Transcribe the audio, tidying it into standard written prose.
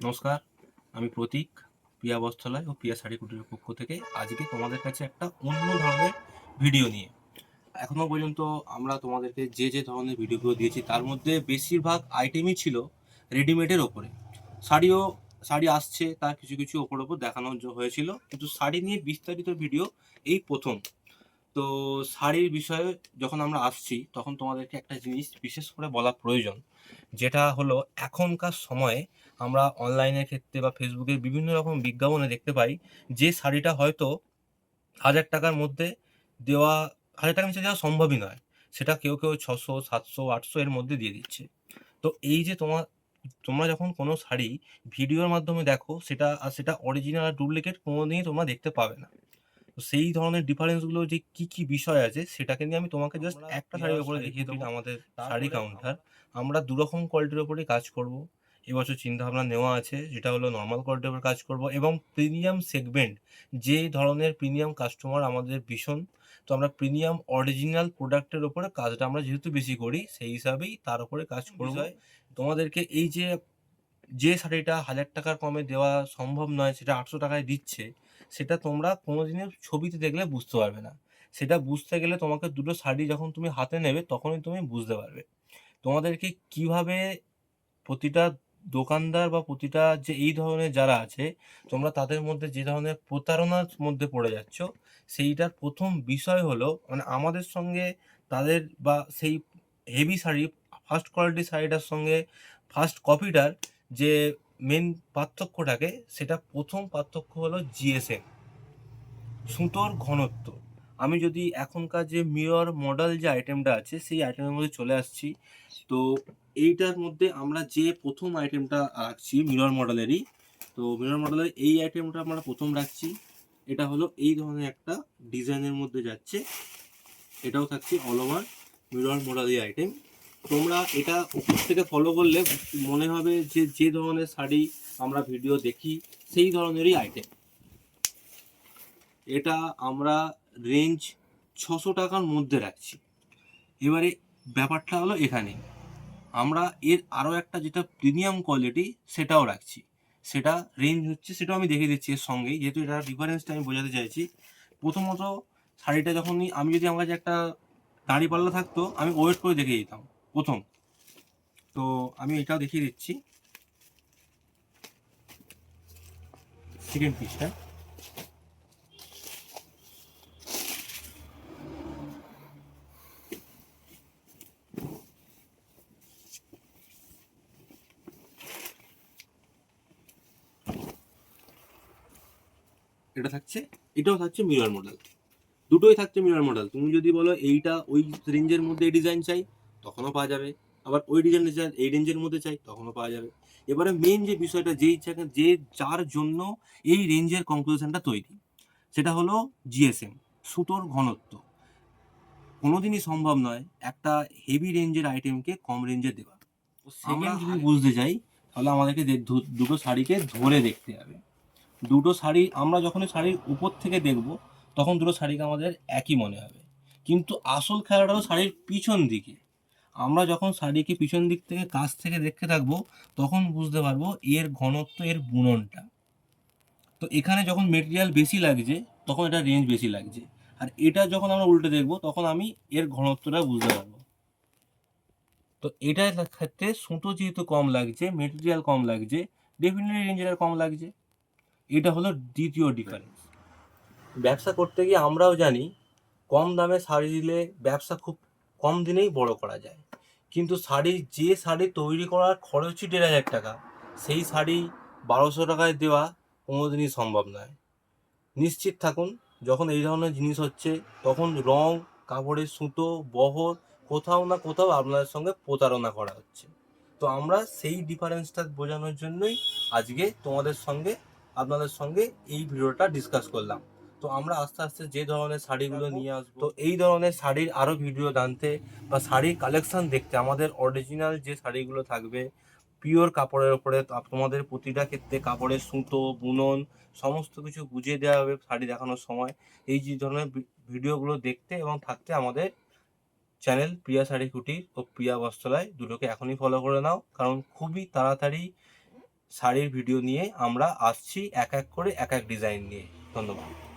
নমস্কার, আমি প্রতীক, পিয়া বস্ত্রালয় ও পিয়া শাড়ি কুটিরের পক্ষ থেকে আজকে তোমাদের কাছে একটা অন্য ধরনের ভিডিও নিয়ে। এখনো পর্যন্ত আমরা তোমাদেরকে যে ধরনের ভিডিওগুলো দিয়েছি তার মধ্যে বেশিরভাগ আইটেমই ছিল রেডিমেডের ওপরে। শাড়িও শাড়ি আসছে, তার কিছু কিছু ওপর দেখানো হয়েছিল, কিন্তু শাড়ি নিয়ে বিস্তারিত ভিডিও এই প্রথম। তো শাড়ির বিষয়ে যখন আমরা আসছি তখন তোমাদেরকে একটা জিনিস বিশেষ করে বলা প্রয়োজন, যেটা হলো এখনকার সময়ে আমরা অনলাইনের ক্ষেত্রে বা ফেসবুকের বিভিন্ন রকম বিজ্ঞাপনে দেখতে পাই যে শাড়িটা হয়তো 1000 টাকার মধ্যে দেওয়া, 1000 টাকার নিচে দেওয়া সম্ভবই নয়, সেটা কেউ কেউ 600, 700, 800 এর মধ্যে দিয়ে দিচ্ছে। তো এই যে তোমরা যখন কোনো শাড়ি ভিডিওর মাধ্যমে দেখো, সেটা আর সেটা অরিজিনাল আর ডুপ্লিকেট কোনোদিনই তোমরা দেখতে পাবে না। তো সেই ধরনের ডিফারেন্সগুলো যে কি কি বিষয় আছে সেটাকে নিয়ে আমি তোমাকে জাস্ট একটা শাড়ির উপরে দেখিয়ে দেবো। আমাদের শাড়ি কাউন্টার, আমরা দু রকম কোয়ালিটির উপরেই কাজ করব। এবছর চিন্তাভাবনা নেওয়া আছে, যেটা হলো নর্মাল কোয়ালিটির উপর কাজ করব এবং প্রিমিয়াম সেগমেন্ট, যে ধরনের প্রিমিয়াম কাস্টমার আমাদের ভীষণ। তো আমরা প্রিমিয়াম অরিজিনাল প্রোডাক্টের ওপরে কাজটা আমরা যেহেতু বেশি করি, সেই হিসাবেই তার উপরে কাজ করব। তোমাদেরকে এই যে শাড়িটা 1000 টাকার কমে দেওয়া সম্ভব নয়, সেটা 800 টাকায় দিচ্ছে, সেটা তোমরা কোনোদিনও ছবিতে দেখলে বুঝতে পারবে না। সেটা বুঝতে গেলে তোমাকে দুটো শাড়ি যখন তুমি হাতে নেবে তখনই তুমি বুঝতে পারবে। তোমাদেরকে কিভাবে প্রতিটা দোকানদার বা প্রতিটা যে এই ধরনের যারা আছে, তোমরা তাদের মধ্যে যে ধরনের প্রতারণার মধ্যে পড়ে যাচ্ছ, সেইটার প্রথম বিষয় হলো মানে আমাদের সঙ্গে তাদের বা সেই হেভি শাড়ি, ফার্স্ট কোয়ালিটি শাড়িটার সঙ্গে ফার্স্ট কপিটার যে মেন পার্থক্যটাকে, সেটা প্রথম পার্থক্য হলো জিএসএম, সুতোর ঘনত্ব। আমি যদি এখনকার যে মিরর মডেল যে আইটেমটা আছে সেই আইটেমের মধ্যে চলে আসছি। তো এইটার মধ্যে আমরা যে প্রথম আইটেমটা রাখছি মিরর মডেলেরই, তো মিরর মডেলের এই আইটেমটা আমরা প্রথম রাখছি। এটা হলো এই ধরনের একটা ডিজাইনের মধ্যে যাচ্ছে, এটাও থাকছে অল ওভার মিরর মডেলের আইটেম। তোমরা এটা উপর থেকে ফলো করলে মনে হবে যে যে ধরনের শাড়ি আমরা ভিডিও দেখি সেই ধরনেরই আইটেম। এটা আমরা রেঞ্জ 600 টাকার মধ্যে রাখছি। এবারে ব্যাপারটা হলো এখানে আমরা এর আরও একটা যেটা প্রিমিয়াম কোয়ালিটি সেটাও রাখছি। সেটা রেঞ্জ হচ্ছে, সেটাও আমি দেখিয়ে দিচ্ছি এর সঙ্গেই, যেহেতু এটা ডিফারেন্সটা আমি বোঝাতে চাইছি। প্রথমত শাড়িটা যখনই আমি, যদি আমার কাছে একটা দাঁড়িপাল্লা থাকতো আমি ওয়েট করে দেখিয়ে দিতাম প্রথম। তো আমি এটাও দেখিয়ে দিচ্ছি সেকেন্ড পিসটা। এটা থাকছে, এটাও থাকছে মিরর মডেল, দুটোই থাকছে মিরর মডেল। তুমি যদি বলো এইটা ওই রেঞ্জের মধ্যে এই ডিজাইন চাই তখনও পাওয়া যাবে, আবার ওই ডিজাইন এই রেঞ্জের মধ্যে চাই তখনও পাওয়া যাবে। এবারে মেন যে বিষয়টা, যেই ইচ্ছাকে যে যার জন্য এই রেঞ্জের কম্পোজিশনটা তৈরি, সেটা হলো জিএসএম, সুতোর ঘনত্ব। কোনোদিনই সম্ভব নয় একটা হেভি রেঞ্জের আইটেমকে কম রেঞ্জে দেওয়া। সেকেন্ড যদি বুঝতে চাই তাহলে আমাদেরকে দুটো শাড়িকে ধরে দেখতে হবে। দুটো শাড়ি আমরা যখন শাড়ির উপর থেকে দেখব তখন দুটো শাড়িকে আমাদের একই মনে হবে, কিন্তু আসল খেলাটা হলো শাড়ির পিছন দিকে। আমরা যখন শাড়িকে পিছন দিক থেকে কাছ থেকে দেখতে থাকবো তখন বুঝতে পারবো এর ঘনত্ব, এর বুননটা। তো এখানে যখন মেটেরিয়াল বেশি লাগছে তখন এটা রেঞ্জ বেশি লাগছে, আর এটা যখন আমরা উল্টে দেখবো তখন আমি এর ঘনত্বটা বুঝতে পারবো। তো এটার ক্ষেত্রে সুতো যেহেতু কম লাগছে, মেটেরিয়াল কম লাগছে, ডেফিনেটলি রেঞ্জটা কম লাগছে। এটা হলো দ্বিতীয় ডিফারেন্স। ব্যবসা করতে গিয়ে আমরাও জানি কম দামে শাড়ি দিলে ব্যবসা খুব কম দিনেই বড় করা যায়, কিন্তু যে শাড়ি তৈরি করার খরচই 1500 টাকা, সেই শাড়ি 1200 টাকায় দেওয়া কোনোদিনই সম্ভব নয়। নিশ্চিত থাকুন, যখন এই ধরনের জিনিস হচ্ছে তখন রং, কাপড়ের সুতো, বহর, কোথাও না কোথাও আপনাদের সঙ্গে প্রতারণা করা হচ্ছে। তো আমরা সেই ডিফারেন্সটা বোঝানোর জন্যই আজকে আপনাদের সঙ্গে এই ভিডিওটা ডিসকাস করলাম। তো আমরা আস্তে আস্তে যে ধরনের শাড়িগুলো নিয়ে আসবো, তো এই ধরনের শাড়ির আরও ভিডিও জানতে বা শাড়ির কালেকশন দেখতে, আমাদের অরিজিনাল যে শাড়িগুলো থাকবে পিওর কাপড়ের ওপরে, তোমাদের প্রতিটা ক্ষেত্রে কাপড়ের সুতো, বুনন সমস্ত কিছু বুঝিয়ে দেওয়া হবে শাড়ি দেখানোর সময়। এই যে ধরনের ভিডিওগুলো দেখতে এবং থাকতে আমাদের চ্যানেল প্রিয়া শাড়ি কুটির ও প্রিয়া বস্ত্রালয় দুটোকে এখনই ফলো করে নাও, কারণ খুবই তাড়াতাড়ি শাড়ির ভিডিও নিয়ে আমরা আসছি এক এক করে এক এক ডিজাইন নিয়ে। ধন্যবাদ।